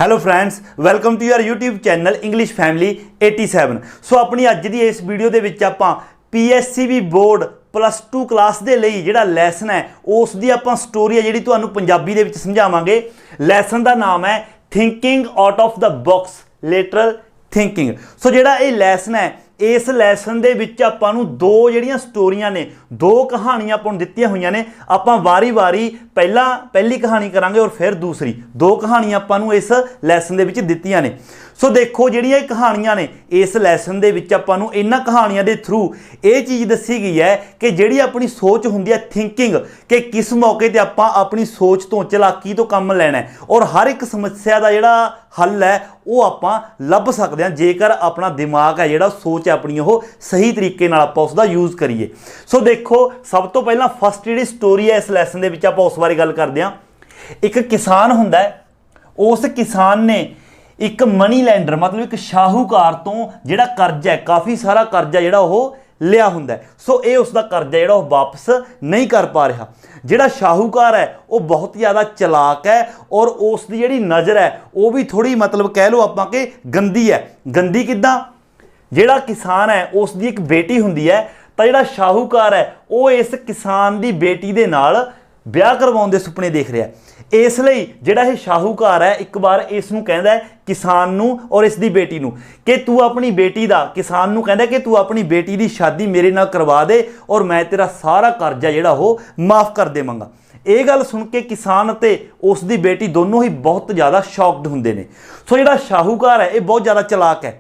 Hello friends, welcome to your YouTube channel English family 87। So अपनी अज की इस वीडियो के विच आपां PSCB बोर्ड +2 क्लास के लिए जिहड़ा लैसन है उसकी आपां स्टोरी है जिहड़ी तुहानूं पंजाबी दे विच समझावांगे। लैसन का नाम है thinking out of the box, lateral thinking. So जिहड़ा ये लैसन है इस लैसन दे विच आपां नूं दो जिहड़ियां स्टोरियां ने, दो कहानियां आपां नूं दित्तियां होईयां ने। आपां वारी वारी पहली कहानी करांगे और फिर दूसरी। दो कहानियां आपां नूं इस लैसन दे विच दित्तियां ने। सो देखो जिहड़ियां कहानियां ने इस लैसन दे विच आपां नूं इन्हां कहानियां दे थ्रू ये चीज़ दसी गई है कि जिहड़ी अपनी सोच हुंदी है थिंकिंग, कि किस मौके ते आपां अपनी सोच तो चलाकी तो काम लैना है और हर एक समस्या का जिहड़ा हल है वो आपां लभ सकते हैं जेकर अपना दिमाग है जिहड़ा सोच है अपनी वो सही तरीके नाल आपां उसदा यूज़ करिए। सो देखो सब तो पहला फस्ट जिहड़ी स्टोरी है इस लैसन दे विच आपां उस बारे गल करदे हां। एक किसान हुंदा है, उस किसान ने एक मनी लैंडर मतलब एक शाहूकार तो जिहड़ा कर्जा है, काफ़ी सारा कर्जा जिहड़ा वो लिया हुंदा है। सो ये उसका कर्जा जिहड़ा वो वापस नहीं कर पा रहा। जिहड़ा शाहूकार है वो बहुत ज़्यादा चलाक है और उसकी जिहड़ी नज़र है वो भी थोड़ी मतलब कह लो आपां कि गंदी है। गंदी किद्दां? जिहड़ा किसान है उसकी एक बेटी हुंदी है, तो जिहड़ा शाहूकार है वो इस किसान की बेटी दे नाल ब्याह करवाउण दे सुपने देख रहा है। इसलिए जिहड़ा ये शाहूकार है एक बार इसनूं कहंदा है किसान नूं और इसकी बेटी नूं कि तू अपनी बेटी दा, किसान नूं कहंदा कि तू अपनी बेटी की शादी मेरे नाल करवा दे और मैं तेरा सारा कर्जा जिहड़ा वो माफ़ कर देवांगा। ये गल सुन के किसान ते उसकी बेटी दोनों ही बहुत ज़्यादा शॉक्ड हुंदे ने। सो जिहड़ा शाहूकार है ये बहुत ज़्यादा चलाक है,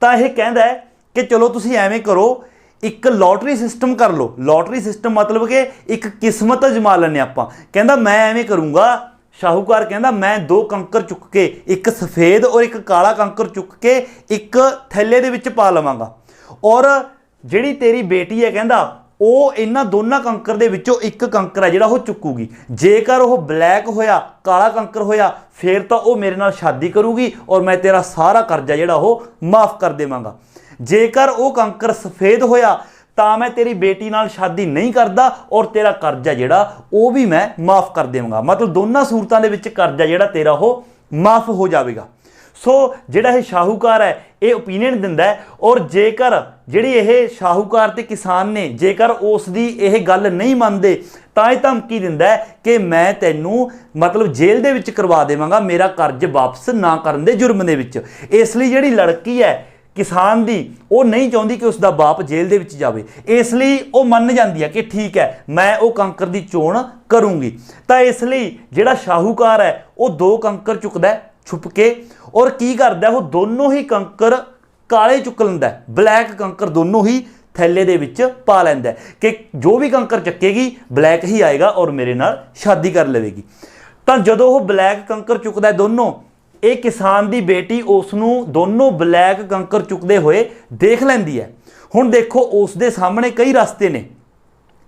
तो यह कहंदा है कि चलो तुसीं एवें करो, एक लॉटरी सिस्टम कर लो। लॉटरी सिस्टम मतलब कि एक किस्मत अजमा लें आपां। कहंदा मैं एवें करूँगा, शाहूकार कहंदा मैं दो कंकर चुक के, एक सफ़ेद और एक काला कंकर चुक के एक थैले दे विच पा लवांगा और जिहड़ी तेरी बेटी है कहंदा वो इन्हां दोनों कंकर दे विचों एक कंकर है जिहड़ा वो चुकूगी। जेकर वो ब्लैक होया, काला कंकर होया, फिर तो वो मेरे नाल शादी करूगी और मैं तेरा सारा कर्जा जिहड़ा वो माफ़ कर देवांगा। जेकर वो कंकर सफ़ेद होया तो मैं तेरी बेटी नाल शादी नहीं करदा और तेरा कर्जा जिहड़ा वो भी मैं माफ़ कर देवांगा। मतलब दोनों सूरतां दे विच कर्जा जिहड़ा तेरा वो माफ़ हो जाएगा। सो जिहड़ा ये शाहूकार है ये ओपीनियन दिंदा है और जेकर जिहड़ी ये शाहूकार ते किसान ने जेकर उसदी यह गल नहीं मनदे तां ये धमकी दिंदा है कि मैं तैनूं मतलब जेल दे विच करवा देवांगा मेरा कर्ज वापस ना करन दे जुर्म दे विच। इसलिए जिहड़ी लड़की है किसान दी वो नहीं चाहती कि उसका बाप जेल दे विच जावे, इसलिए वो मन जाती है कि ठीक है मैं वो कंकर की चोण करूँगी। तो इसलिए जिहड़ा शाहूकार है वो दो कंकर चुकदा है छुप के और की करदा वो दोनों ही कंकर काले चुक लैंदा है, ब्लैक कंकर दोनों ही थैले दे विच पा लैंदा है कि जो भी कंकर चकेगी ब्लैक ही आएगा और मेरे नाल शादी कर लेगी। तो जदों वो ब्लैक कंकर चुकदा है दोनों, ये किसान की बेटी उसनूं दोनों ब्लैक कंकर चुकते हुए देख लैंदी है। हुण देखो उसके सामने कई रास्ते ने,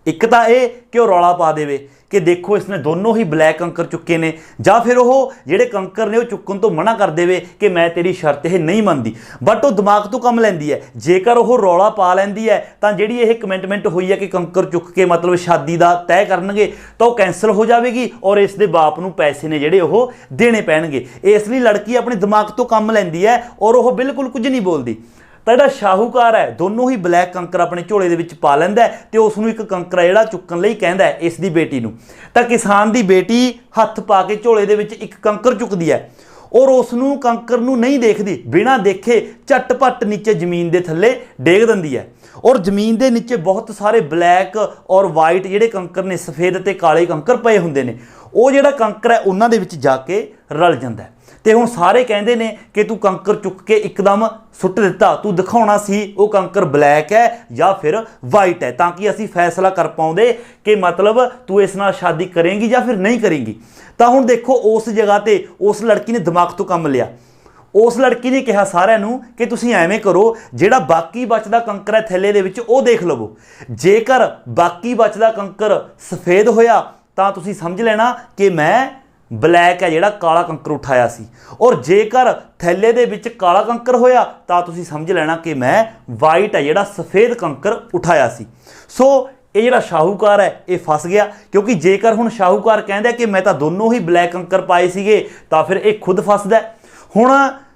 एक तो यह कि वह रौला पा देवे कि देखो इसने दोनों ही ब्लैक कंकर चुके ने, या फिर वो जिहड़े कंकर ने वो चुकन तो मना कर देवे कि मैं तेरी शर्त यह नहीं मनदी। बट वो दिमाग तो कम लैंदी है। जेकर वो रौला पा लैंदी है तो जिहड़ी यह कमिटमेंट हुई है कि कंकर चुक के मतलब शादी का तय करनगे तो कैंसल हो जाएगी और इसके बाप नूं पैसे ने जिहड़े वो देने पैणगे। इसलिए लड़की अपने दिमाग तो कम लैंदी है और वह बिल्कुल कुछ नहीं बोलती। तो जिहड़ा शाहूकार है दोनों ही ब्लैक कंकर अपने झोले दे विच पा लैंदा है ते उसनूं एक कंकर जिहड़ा चुकन लई कहंदा है इसदी बेटी नूं। तो किसान दी बेटी हत्थ पा के झोले दे विच एक कंकर चुकदी है और उसनूं कंकर नूं नहीं देखदी, बिना देखे झटपट नीचे जमीन दे थल्ले डेग दिंदी है और जमीन दे नीचे बहुत सारे ब्लैक और वाइट जिहड़े कंकर ने, सफ़ेद ते काले कंकर पए हुंदे ने, वो जिहड़ा कंकर है उन्हां दे विच जाके रल जांदा है। ते हुण सारे कहंदे ने कि तू कंकर चुक के एकदम सुੱਟ दिता, तू दिखाउणा सी वो कंकर ब्लैक है या फिर वाइट है ताकि असीं फैसला कर पाउंदे कि मतलब तू इस नाल शादी करेंगी या फिर नहीं करेंगी। तो हुण देखो उस जगह ते उस लड़की ने दिमाग तो कम लिया। उस लड़की ने कहा सारिਆਂ ਨੂੰ कि तुसीं एवें करो जिहड़ा बाकी बचदा कंकर है थैले दे विच वो देख लवो। जेकर बाकी बचदा कंकर सफ़ेद होया तां तुसीं समझ लेना कि मैं ब्लैक है जिहड़ा काला कंकर उठाया सी और जेकर थैले दे विच काला कंकर होया तां तुसीं समझ लेना कि मैं वाइट है जिहड़ा सफ़ेद कंकर उठाया सी। सो ये जिहड़ा शाहूकार है ये फस गया क्योंकि जेकर हुण शाहूकार कहंदा कि मैं तां दोनों ही ब्लैक कंकर पाए सीगे तां फिर ये खुद फसदा है। ਹੁਣ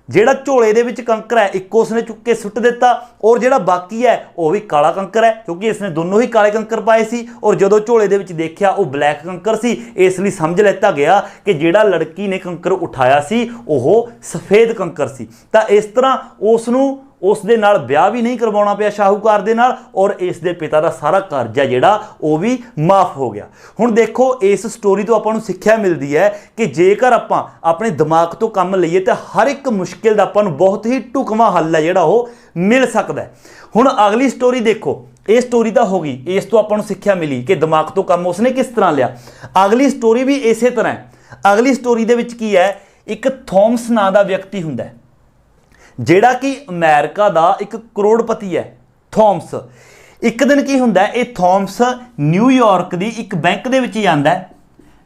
ਜਿਹੜਾ ਝੋਲੇ ਦੇ ਵਿੱਚ ਕੰਕਰ ਹੈ ਇੱਕ ਉਸਨੇ ਚੁੱਕ ਕੇ ਸੁੱਟ ਦਿੱਤਾ, ਔਰ ਜਿਹੜਾ ਬਾਕੀ ਹੈ ਉਹ ਵੀ ਕਾਲਾ ਕੰਕਰ ਹੈ, ਕਿਉਂਕਿ ਇਸਨੇ ਦੋਨੋਂ ਹੀ ਕਾਲੇ ਕੰਕਰ ਪਾਏ ਸੀ। ਔਰ ਜਦੋਂ ਝੋਲੇ ਦੇ ਵਿੱਚ ਦੇਖਿਆ ਉਹ ਬਲੈਕ ਕੰਕਰ ਸੀ, ਇਸ ਲਈ ਸਮਝ ਲੈਤਾ ਗਿਆ ਕਿ ਜਿਹੜਾ ਲੜਕੀ ਨੇ ਕੰਕਰ ਉਠਾਇਆ ਸੀ ਉਹ ਸਫੇਦ ਕੰਕਰ ਸੀ। ਤਾਂ ਇਸ ਤਰ੍ਹਾਂ ਉਸ ਨੂੰ ਉਸ ਦੇ ਨਾਲ ਵਿਆਹ ਵੀ ਨਹੀਂ ਕਰਵਾਉਣਾ ਪਿਆ ਸ਼ਾਹੂਕਾਰ ਦੇ ਨਾਲ, ਔਰ ਇਸ ਦੇ ਪਿਤਾ ਦਾ ਸਾਰਾ ਕਰਜ਼ਾ ਜਿਹੜਾ ਉਹ ਵੀ ਮਾਫ ਹੋ ਗਿਆ। ਹੁਣ ਦੇਖੋ ਇਸ ਸਟੋਰੀ ਤੋਂ ਆਪਾਂ ਨੂੰ ਸਿੱਖਿਆ ਮਿਲਦੀ ਹੈ ਕਿ ਜੇਕਰ ਆਪਾਂ ਆਪਣੇ ਦਿਮਾਗ ਤੋਂ ਕੰਮ ਲਈਏ ਤਾਂ ਹਰ ਇੱਕ ਮੁਸ਼ਕਿਲ ਦਾ ਆਪਾਂ ਨੂੰ ਬਹੁਤ ਹੀ ਢੁਕਵਾਂ ਹੱਲ ਹੈ ਜਿਹੜਾ ਉਹ ਮਿਲ ਸਕਦਾ ਹੈ। ਹੁਣ ਅਗਲੀ ਸਟੋਰੀ ਦੇਖੋ, ਇਹ ਸਟੋਰੀ ਤਾਂ ਹੋ ਗਈ, ਇਸ ਤੋਂ ਆਪਾਂ ਨੂੰ ਸਿੱਖਿਆ ਮਿਲੀ ਕਿ ਦਿਮਾਗ ਤੋਂ ਕੰਮ ਉਸਨੇ ਕਿਸ ਤਰ੍ਹਾਂ ਲਿਆ। ਅਗਲੀ ਸਟੋਰੀ ਵੀ ਇਸੇ ਤਰ੍ਹਾਂ ਹੈ। ਅਗਲੀ ਸਟੋਰੀ ਦੇ ਵਿੱਚ ਕੀ ਹੈ, ਇੱਕ ਥੋਮਸ ਨਾਂ ਦਾ ਵਿਅਕਤੀ ਹੁੰਦਾ ਹੈ ਜਿਹੜਾ ਕਿ ਅਮਰੀਕਾ ਦਾ ਇੱਕ ਕਰੋੜਪਤੀ ਹੈ। ਥੋਮਸ ਇੱਕ ਦਿਨ ਕੀ ਹੁੰਦਾ, ਇਹ ਥੋਮਸ ਨਿਊਯਾਰਕ ਦੀ ਇੱਕ ਬੈਂਕ ਦੇ ਵਿੱਚ ਜਾਂਦਾ ਹੈ,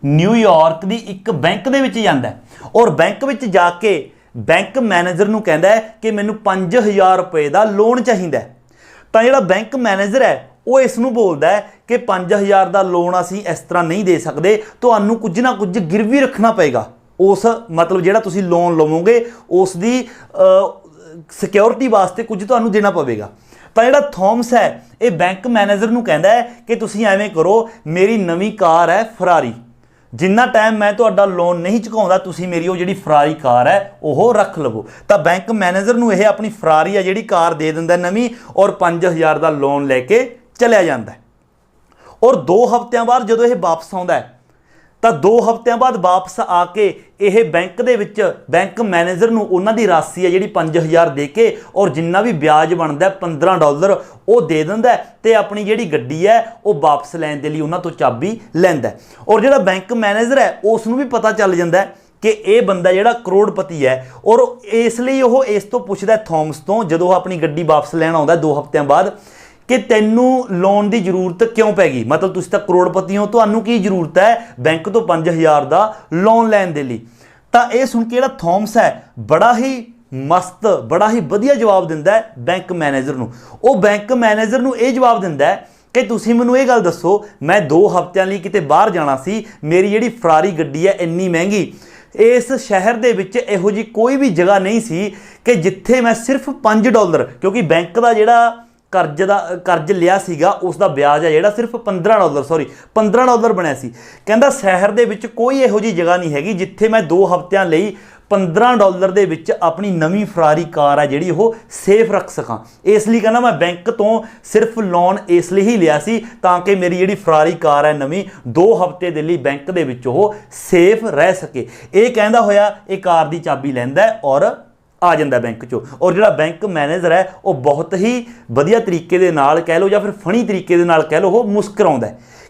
ਨਿਊਯਾਰਕ ਦੀ ਇੱਕ ਬੈਂਕ ਦੇ ਵਿੱਚ ਜਾਂਦਾ ਹੈ, ਔਰ ਬੈਂਕ ਵਿੱਚ ਜਾ ਕੇ ਬੈਂਕ ਮੈਨੇਜਰ ਨੂੰ ਕਹਿੰਦਾ ਹੈ ਕਿ ਮੈਨੂੰ 5000 ਰੁਪਏ ਦਾ ਲੋਨ ਚਾਹੀਦਾ ਹੈ। ਤਾਂ ਜਿਹੜਾ ਬੈਂਕ ਮੈਨੇਜਰ ਹੈ ਉਹ ਇਸ ਨੂੰ ਬੋਲਦਾ ਹੈ ਕਿ 5000 ਦਾ ਲੋਨ ਅਸੀਂ ਇਸ ਤਰ੍ਹਾਂ ਨਹੀਂ ਦੇ ਸਕਦੇ, ਤੁਹਾਨੂੰ ਕੁਝ ਨਾ ਕੁਝ ਗਿਰਵੀ ਰੱਖਣਾ ਪਏਗਾ। ਉਸ ਮਤਲਬ ਜਿਹੜਾ ਤੁਸੀਂ ਲੋਨ ਲਵੋਗੇ ਉਸ ਦੀ ਸਿਕਿਉਰਿਟੀ ਵਾਸਤੇ ਕੁਝ ਤੁਹਾਨੂੰ ਦੇਣਾ ਪਵੇਗਾ। ਤਾਂ ਜਿਹੜਾ ਥੋਮਸ ਹੈ ਇਹ ਬੈਂਕ ਮੈਨੇਜਰ ਨੂੰ ਕਹਿੰਦਾ ਹੈ ਕਿ ਤੁਸੀਂ ਐਵੇਂ ਕਰੋ, ਮੇਰੀ ਨਵੀਂ ਕਾਰ ਹੈ ਫਰਾਰੀ, ਜਿੰਨਾ ਟਾਈਮ ਮੈਂ ਤੁਹਾਡਾ ਲੋਨ ਨਹੀਂ ਚੁਕਾਉਂਦਾ ਤੁਸੀਂ ਮੇਰੀ ਉਹ ਜਿਹੜੀ ਫਰਾਰੀ ਕਾਰ ਹੈ ਉਹ ਰੱਖ ਲਵੋ। ਤਾਂ ਬੈਂਕ ਮੈਨੇਜਰ ਨੂੰ ਇਹ ਆਪਣੀ ਫਰਾਰੀ ਆ ਜਿਹੜੀ ਕਾਰ ਦੇ ਦਿੰਦਾ ਨਵੀਂ, ਔਰ 5000 ਦਾ ਲੋਨ ਲੈ ਕੇ ਚਲਿਆ ਜਾਂਦਾ। ਔਰ 2 ਹਫ਼ਤਿਆਂ ਬਾਅਦ ਜਦੋਂ ਇਹ ਵਾਪਸ ਆਉਂਦਾ ਹੈ ਤਾਂ 2 ਹਫ਼ਤਿਆਂ ਬਾਅਦ ਵਾਪਸ ਆ ਕੇ ਇਹ ਬੈਂਕ ਦੇ ਵਿੱਚ ਬੈਂਕ ਮੈਨੇਜਰ ਨੂੰ ਉਹਨਾਂ ਦੀ ਰਾਸ਼ੀ ਹੈ ਜਿਹੜੀ 5000 ਦੇ ਕੇ, ਔਰ ਜਿੰਨਾ ਵੀ ਵਿਆਜ ਬਣਦਾ $15 ਉਹ ਦੇ ਦਿੰਦਾ ਤੇ ਆਪਣੀ ਜਿਹੜੀ ਗੱਡੀ ਹੈ ਉਹ ਵਾਪਸ ਲੈਣ ਦੇ ਲਈ ਉਹਨਾਂ ਤੋਂ ਚਾਬੀ ਲੈਂਦਾ। ਔਰ ਜਿਹੜਾ ਬੈਂਕ ਮੈਨੇਜਰ ਹੈ ਉਸ ਨੂੰ ਵੀ ਪਤਾ ਚੱਲ ਜਾਂਦਾ ਕਿ ਇਹ ਬੰਦਾ ਜਿਹੜਾ ਕਰੋੜਪਤੀ ਹੈ, ਔਰ ਇਸ ਲਈ ਉਹ ਇਸ ਤੋਂ ਪੁੱਛਦਾ ਥੋਮਸ ਤੋਂ ਜਦੋਂ ਉਹ ਆਪਣੀ ਗੱਡੀ ਵਾਪਸ ਲੈਣ ਆਉਂਦਾ 2 ਹਫ਼ਤਿਆਂ ਬਾਅਦ ਕਿ ਤੈਨੂੰ ਲੋਨ ਦੀ ਜ਼ਰੂਰਤ ਕਿਉਂ ਪੈ ਗਈ, ਮਤਲਬ ਤੁਸੀਂ ਤਾਂ ਕਰੋੜਪਤੀ ਹੋ, ਤੁਹਾਨੂੰ ਕੀ ਜ਼ਰੂਰਤ ਹੈ ਬੈਂਕ ਤੋਂ 5000 ਦਾ ਲੋਨ ਲੈਣ ਦੇ ਲਈ। ਤਾਂ ਇਹ ਸੁਣ ਕੇ ਜਿਹੜਾ ਥੋਮਸ ਹੈ ਬੜਾ ਹੀ ਮਸਤ, ਬੜਾ ਹੀ ਵਧੀਆ ਜਵਾਬ ਦਿੰਦਾ ਹੈ ਬੈਂਕ ਮੈਨੇਜਰ ਨੂੰ। ਉਹ ਬੈਂਕ ਮੈਨੇਜਰ ਨੂੰ ਇਹ ਜਵਾਬ ਦਿੰਦਾ ਹੈ ਕਿ ਤੁਸੀਂ ਮੈਨੂੰ ਇਹ ਗੱਲ ਦੱਸੋ, ਮੈਂ 2 ਹਫ਼ਤਿਆਂ ਲਈ ਕਿਤੇ ਬਾਹਰ ਜਾਣਾ ਸੀ, ਮੇਰੀ ਜਿਹੜੀ ਫਰਾਰੀ ਗੱਡੀ ਹੈ ਇੰਨੀ ਮਹਿੰਗੀ, ਇਸ ਸ਼ਹਿਰ ਦੇ ਵਿੱਚ ਇਹੋ ਜਿਹੀ ਕੋਈ ਵੀ ਜਗ੍ਹਾ ਨਹੀਂ ਸੀ ਕਿ ਜਿੱਥੇ ਮੈਂ ਸਿਰਫ $5, ਕਿਉਂਕਿ ਬੈਂਕ ਦਾ ਜਿਹੜਾ ਕਰਜ਼ ਲਿਆ ਸੀਗਾ ਉਸ ਦਾ ਵਿਆਜ ਹੈ ਜਿਹੜਾ ਸਿਰਫ $15 ਬਣਿਆ ਸੀ। ਕਹਿੰਦਾ ਸ਼ਹਿਰ ਦੇ ਵਿੱਚ ਕੋਈ ਇਹੋ ਜਿਹੀ ਜਗ੍ਹਾ ਨਹੀਂ ਹੈਗੀ ਜਿੱਥੇ ਮੈਂ 2 ਹਫ਼ਤਿਆਂ ਲਈ $15 ਦੇ ਵਿੱਚ ਆਪਣੀ ਨਵੀਂ ਫਰਾਰੀ ਕਾਰ ਹੈ ਜਿਹੜੀ ਉਹ ਸੇਫ ਰੱਖ ਸਕਾਂ। ਇਸ ਲਈ ਕਹਿੰਦਾ ਮੈਂ ਬੈਂਕ ਤੋਂ ਸਿਰਫ ਲੋਨ ਇਸ ਲਈ ਹੀ ਲਿਆ ਸੀ ਤਾਂ ਕਿ ਮੇਰੀ ਜਿਹੜੀ ਫਰਾਰੀ ਕਾਰ ਹੈ ਨਵੀਂ 2 ਹਫ਼ਤੇ ਦੇ ਲਈ ਬੈਂਕ ਦੇ ਵਿੱਚ ਉਹ ਸੇਫ ਰਹਿ ਸਕੇ। ਇਹ ਕਹਿੰਦਾ ਹੋਇਆ ਇਹ ਕਾਰ ਦੀ ਚਾਬੀ ਲੈਂਦਾ ਔਰ ਆ ਜਾਂਦਾ ਬੈਂਕ ਚੋਂ। ਔਰ ਜਿਹੜਾ ਬੈਂਕ ਮੈਨੇਜਰ ਹੈ ਉਹ ਬਹੁਤ ਹੀ ਵਧੀਆ ਤਰੀਕੇ ਦੇ ਨਾਲ ਕਹਿ ਲਓ ਜਾਂ ਫਿਰ ਫਨੀ ਤਰੀਕੇ ਦੇ ਨਾਲ ਕਹਿ ਲਓ ਉਹ ਮੁਸਕਰਾਉਂਦਾ।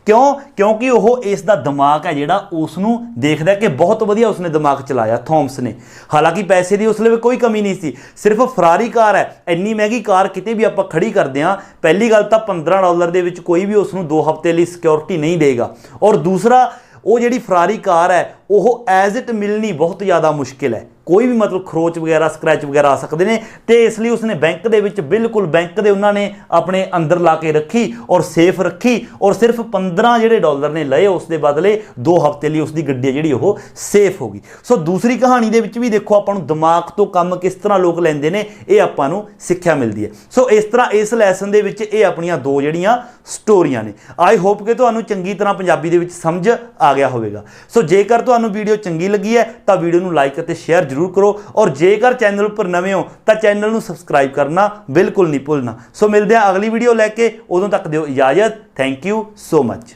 ਕਿਉਂਕਿ ਉਹ ਇਸ ਦਾ ਦਿਮਾਗ ਹੈ ਜਿਹੜਾ ਉਸ ਨੂੰ ਦੇਖਦਾ ਕਿ ਬਹੁਤ ਵਧੀਆ ਉਸਨੇ ਦਿਮਾਗ ਚਲਾਇਆ ਥੋਮਸ ਨੇ। ਹਾਲਾਂਕਿ ਪੈਸੇ ਦੀ ਉਸ ਲਈ ਕੋਈ ਕਮੀ ਨਹੀਂ ਸੀ, ਸਿਰਫ ਫਰਾਰੀ ਕਾਰ ਹੈ, ਇੰਨੀ ਮਹਿੰਗੀ ਕਾਰ ਕਿਤੇ ਵੀ ਆਪਾਂ ਖੜੀ ਕਰਦੇ ਹਾਂ, ਪਹਿਲੀ ਗੱਲ ਤਾਂ $15 ਦੇ ਵਿੱਚ ਕੋਈ ਵੀ ਉਸ ਨੂੰ 2 ਹਫ਼ਤੇ ਲਈ ਸਿਕਿਉਰਿਟੀ ਨਹੀਂ ਦੇਗਾ, ਔਰ ਦੂਸਰਾ ਉਹ ਜਿਹੜੀ ਫਰਾਰੀ ਕਾਰ ਹੈ ਉਹ ਐਜ਼ ਇਟ ਮਿਲਣੀ ਬਹੁਤ ਜ਼ਿਆਦਾ ਮੁਸ਼ਕਿਲ ਹੈ। ਕੋਈ ਵੀ ਮਤਲਬ ਖਰੋਚ ਵਗੈਰਾ ਸਕ੍ਰੈਚ ਵਗੈਰਾ ਆ ਸਕਦੇ ਨੇ, ਤੇ ਇਸ ਲਈ ਉਸਨੇ ਬੈਂਕ ਦੇ ਵਿੱਚ ਬਿਲਕੁਲ ਬੈਂਕ ਦੇ ਉਹਨਾਂ ਨੇ ਆਪਣੇ ਅੰਦਰ ਲਾ ਕੇ ਰੱਖੀ ਔਰ ਸੇਫ ਰੱਖੀ, ਔਰ ਸਿਰਫ $15 ਜਿਹੜੇ ਡਾਲਰ ਨੇ ਲਏ ਉਸ ਦੇ ਬਦਲੇ 2 ਹਫ਼ਤੇ ਲਈ ਉਸਦੀ ਗੱਡੀ ਜਿਹੜੀ ਉਹ ਸੇਫ ਹੋ ਗਈ। ਸੋ ਦੂਸਰੀ ਕਹਾਣੀ ਦੇ ਵਿੱਚ ਵੀ ਦੇਖੋ ਆਪਾਂ ਨੂੰ ਦਿਮਾਗ ਤੋਂ ਕੰਮ ਕਿਸ ਤਰ੍ਹਾਂ ਲੋਕ ਲੈਂਦੇ ਨੇ, ਇਹ ਆਪਾਂ ਨੂੰ ਸਿੱਖਿਆ ਮਿਲਦੀ ਹੈ। ਸੋ ਇਸ ਤਰ੍ਹਾਂ ਇਸ ਲੈਸਨ ਦੇ ਵਿੱਚ ਇਹ ਆਪਣੀਆਂ 2 ਜਿਹੜੀਆਂ ਸਟੋਰੀਆਂ ਨੇ। ਆਈ ਹੋਪ ਕਿ ਤੁਹਾਨੂੰ ਚੰਗੀ ਤਰ੍ਹਾਂ ਪੰਜਾਬੀ ਦੇ ਵਿੱਚ ਸਮਝ ਆ ਗਿਆ ਹੋਵੇਗਾ। ਸੋ ਜੇਕਰ ਤੁਹਾਨੂੰ ਵੀਡੀਓ ਚੰਗੀ ਲੱਗੀ ਹੈ ਤਾਂ ਵੀਡੀਓ ਨੂੰ ਲਾਈਕ ਅਤੇ ਸ਼ੇਅਰ ਜ਼ਰੂਰ ਕਰੋ, ਔਰ ਜੇਕਰ ਚੈਨਲ ਉੱਪਰ ਨਵੇਂ ਹੋ ਤਾਂ ਚੈਨਲ ਨੂੰ ਸਬਸਕ੍ਰਾਈਬ ਕਰਨਾ ਬਿਲਕੁਲ ਨਹੀਂ ਭੁੱਲਣਾ। ਸੋ ਮਿਲਦੇ ਹਾਂ ਅਗਲੀ ਵੀਡੀਓ ਲੈ ਕੇ, ਉਦੋਂ ਤੱਕ ਦਿਓ ਇਜਾਜ਼ਤ। Thank you so much.